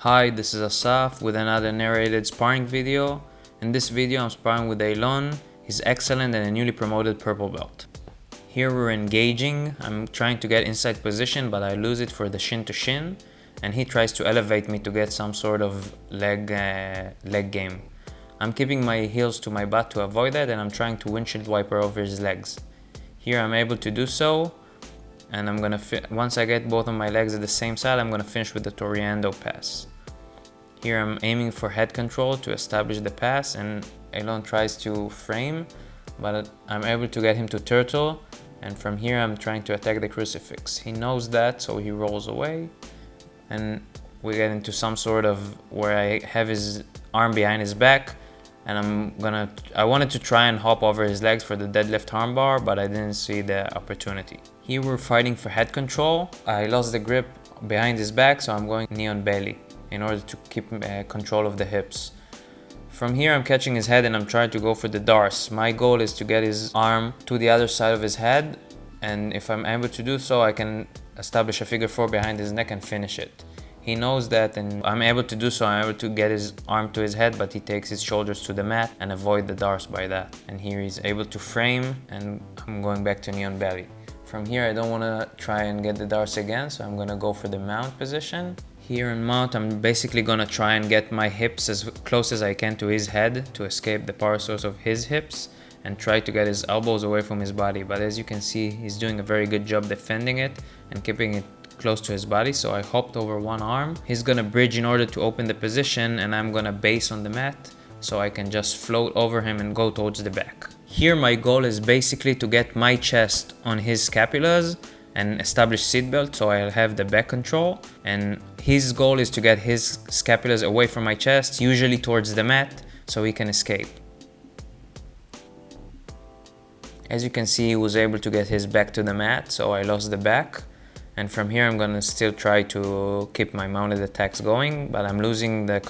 Hi, this is Asaf with another narrated sparring video. In this video I'm sparring with Eylon. He's excellent and a newly promoted purple belt. Here we're engaging. I'm trying to get inside position, but I lose it for the shin to shin, and he tries to elevate me to get some sort of leg game. I'm keeping my heels to my butt to avoid that, and I'm trying to windshield wiper over his legs. Here I'm able to do so, and I'm gonna once I get both of my legs at the same side, I'm gonna finish with the Toriando pass. Here I'm aiming for head control to establish the pass, and Eylon tries to frame, but I'm able to get him to turtle, and from here I'm trying to attack the crucifix. He knows that, so he rolls away, and we get into some sort of where I have his arm behind his back, and I wanted to try and hop over his legs for the deadlift armbar, but I didn't see the opportunity. Here we're fighting for head control. I lost the grip behind his back, so I'm going knee on belly in order to keep control of the hips. From here I'm catching his head and I'm trying to go for the darce. My goal is to get his arm to the other side of his head, and if I'm able to do so, I can establish a figure four behind his neck and finish it. He knows that, and I'm able to do so. I'm able to get his arm to his head, but he takes his shoulders to the mat and avoid the darce by that. And here he's able to frame, and I'm going back to knee on belly. From here I don't want to try and get the darce again, so I'm going to go for the mount position. Here in mount, I'm basically gonna try and get my hips as close as I can to his head to escape the power source of his hips and try to get his elbows away from his body. But as you can see, he's doing a very good job defending it and keeping it close to his body. So I hopped over one arm. He's gonna bridge in order to open the position, and I'm gonna base on the mat so I can just float over him and go towards the back. Here my goal is basically to get my chest on his scapulas and establish seatbelt, so I'll have the back control, and his goal is to get his scapulas away from my chest, usually towards the mat, so he can escape. As you can see, he was able to get his back to the mat, so I lost the back, and from here I'm gonna still try to keep my mounted attacks going, but I'm losing the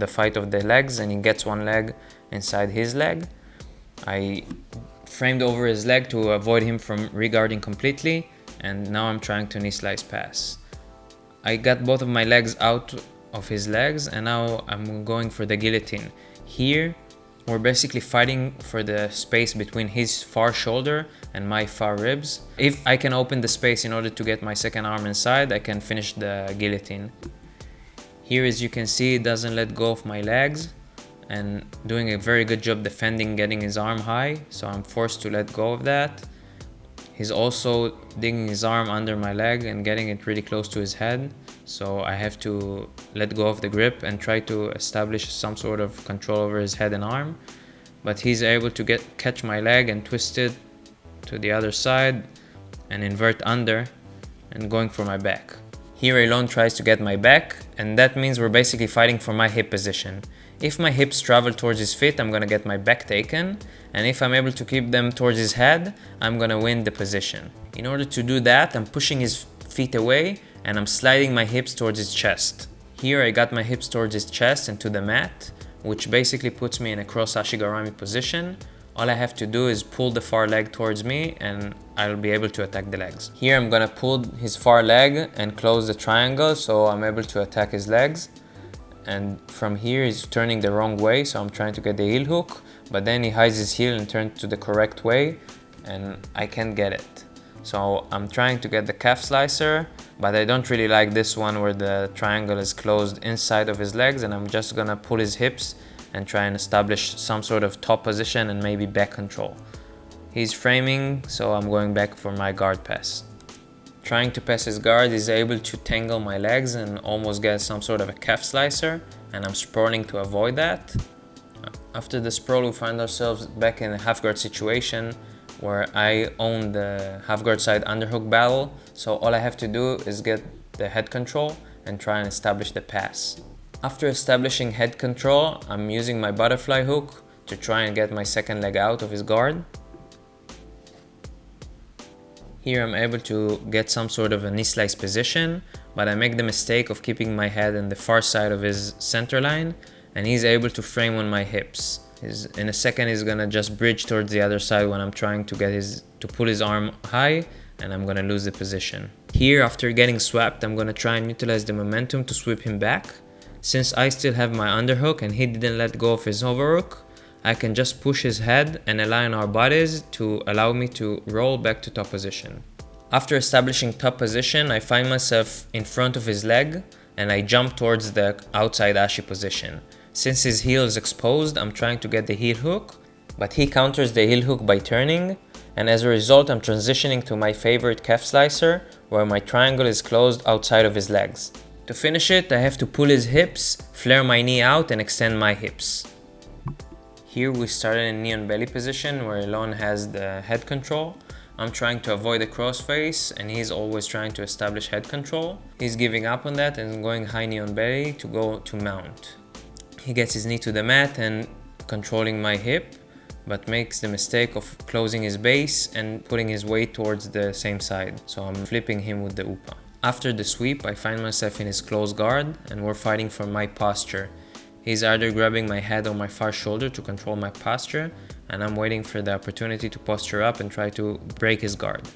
fight of the legs, and he gets one leg inside his leg. I framed over his leg to avoid him from regarding completely, and now I'm trying to knee slice pass. I got both of my legs out of his legs, and now I'm going for the guillotine. Here we're basically fighting for the space between his far shoulder and my far ribs. If I can open the space in order to get my second arm inside, I can finish the guillotine. Here, as you can see, it doesn't let go of my legs and doing a very good job defending, getting his arm high, so I'm forced to let go of that. He's also digging his arm under my leg and getting it really close to his head, so I have to let go of the grip and try to establish some sort of control over his head and arm. But he's able to catch my leg and twist it to the other side and invert under and going for my back. Here Eylon tries to get my back, and that means we're basically fighting for my hip position. If my hips travel towards his feet, I'm gonna get my back taken, and if I'm able to keep them towards his head, I'm gonna win the position. In order to do that, I'm pushing his feet away and I'm sliding my hips towards his chest. Here I got my hips towards his chest and to the mat, which basically puts me in a cross ashigarami position. All I have to do is pull the far leg towards me and I'll be able to attack the legs. Here I'm gonna pull his far leg and close the triangle so I'm able to attack his legs. And from here he's turning the wrong way, so I'm trying to get the heel hook, but then he hides his heel and turns to the correct way, and I can't get it. So I'm trying to get the calf slicer, but I don't really like this one where the triangle is closed inside of his legs, and I'm just gonna pull his hips and try and establish some sort of top position and maybe back control. He's framing, so I'm going back for my guard pass. Trying to pass his guard, he's able to tangle my legs and almost get some sort of a calf slicer, and I'm sprawling to avoid that. After the sprawl, we find ourselves back in a half guard situation where I own the half guard side underhook battle, so all I have to do is get the head control and try and establish the pass. After establishing head control, I'm using my butterfly hook to try and get my second leg out of his guard. Here I'm able to get some sort of a knee slice position, but I make the mistake of keeping my head on the far side of his center line, and he's able to frame on my hips. In a second he's gonna just bridge towards the other side when I'm trying to pull his arm high, and I'm gonna lose the position. Here, after getting swept, I'm gonna try and utilize the momentum to sweep him back. Since I still have my underhook and he didn't let go of his overhook, I can just push his head and align our bodies to allow me to roll back to top position. After establishing top position, I find myself in front of his leg and I jump towards the outside ashi position. Since his heel is exposed, I'm trying to get the heel hook, but he counters the heel hook by turning, and as a result I'm transitioning to my favorite calf slicer, where my triangle is closed outside of his legs. To finish it, I have to pull his hips, flare my knee out and extend my hips. Here we started in knee on belly position where Eylon has the head control. I'm trying to avoid the crossface and he's always trying to establish head control. He's giving up on that and going high knee on belly to go to mount. He gets his knee to the mat and controlling my hip, but makes the mistake of closing his base and putting his weight towards the same side. So I'm flipping him with the upa. After the sweep, I find myself in his close guard and we're fighting for my posture. He's either grabbing my head or my far shoulder to control my posture, and I'm waiting for the opportunity to posture up and try to break his guard.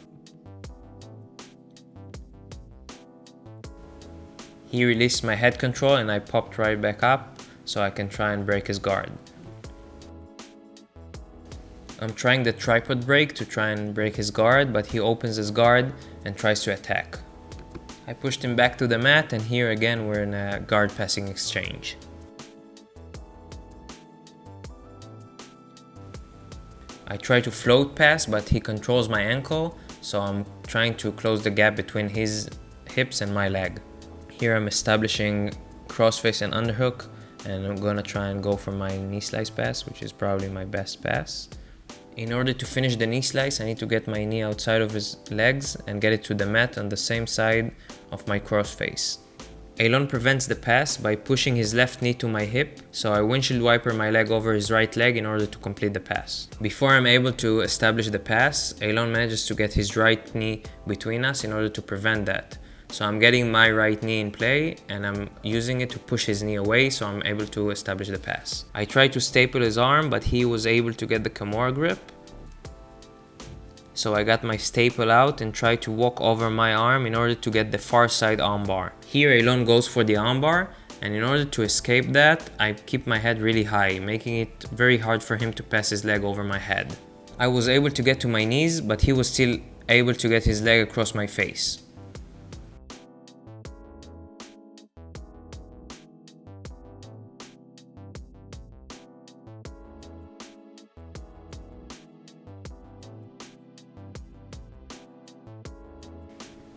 He released my head control and I popped right back up so I can try and break his guard. I'm trying the tripod break to try and break his guard, but he opens his guard and tries to attack. I pushed him back to the mat and here again we're in a guard passing exchange. I try to float pass, but he controls my ankle, so I'm trying to close the gap between his hips and my leg. Here I'm establishing crossface and underhook, and I'm gonna try and go for my knee slice pass, which is probably my best pass. In order to finish the knee slice, I need to get my knee outside of his legs and get it to the mat on the same side of my crossface. Eylon prevents the pass by pushing his left knee to my hip, so I windshield wiper my leg over his right leg in order to complete the pass. Before I'm able to establish the pass, Eylon manages to get his right knee between us in order to prevent that. So I'm getting my right knee in play and I'm using it to push his knee away so I'm able to establish the pass. I tried to staple his arm, but he was able to get the Kimura grip. So I got my staple out and tried to walk over my arm in order to get the far side armbar. Here Eylon goes for the armbar, and in order to escape that, I keep my head really high, making it very hard for him to pass his leg over my head. I was able to get to my knees, but he was still able to get his leg across my face.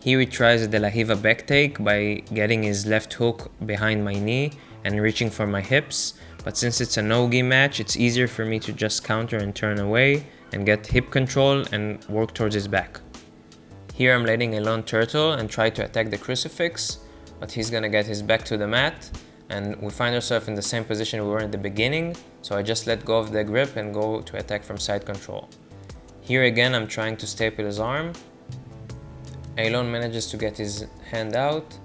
He retries the Lahiva back take by getting his left hook behind my knee and reaching for my hips, but since it's a no-gi match, it's easier for me to just counter and turn away and get hip control and work towards his back. Here I'm letting Eylon turtle and try to attack the crucifix, but he's gonna get his back to the mat, and we find ourselves in the same position we were in the beginning, so I just let go of the grip and go to attack from side control. Here again I'm trying to staple his arm. Eylon manages to get his hand out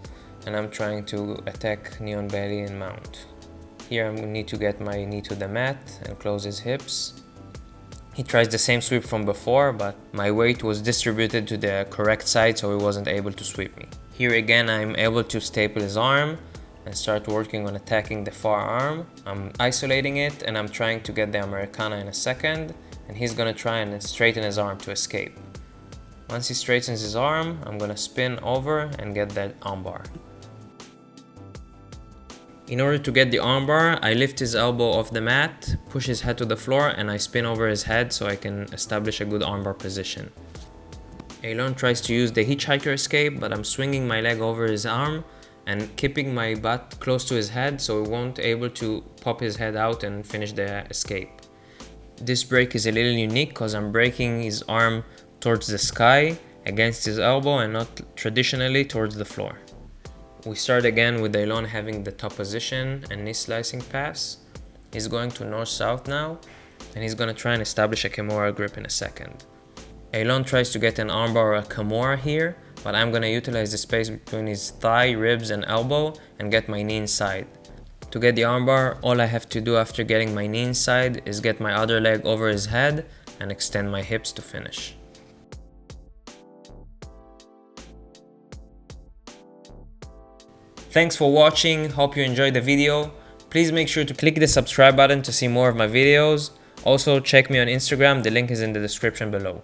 and I'm trying to attack knee on belly and mount. Here I need to get my knee to the mat and close his hips. He tries the same sweep from before, but my weight was distributed to the correct side so he wasn't able to sweep me. Here again I'm able to staple his arm and start working on attacking the far arm. I'm isolating it and I'm trying to get the Americana in a second, and he's gonna try and straighten his arm to escape. Once he straightens his arm, I'm gonna spin over and get that armbar. In order to get the armbar, I lift his elbow off the mat, push his head to the floor, and I spin over his head so I can establish a good armbar position. Eylon tries to use the hitchhiker escape, but I'm swinging my leg over his arm and keeping my butt close to his head so he won't able to pop his head out and finish the escape. This break is a little unique because I'm breaking his arm towards the sky against his elbow and not traditionally towards the floor. We start again with Eylon having the top position and knee slicing pass. He's going to north-south now and he's going to try and establish a Kimura grip in a second. Eylon tries to get an armbar or a Kimura here, but I'm going to utilize the space between his thigh, ribs and elbow and get my knee inside. To get the armbar, all I have to do after getting my knee inside is get my other leg over his head and extend my hips to finish. Thanks for watching, hope you enjoyed the video. Please make sure to click the subscribe button to see more of my videos. Also check me on Instagram, the link is in the description below.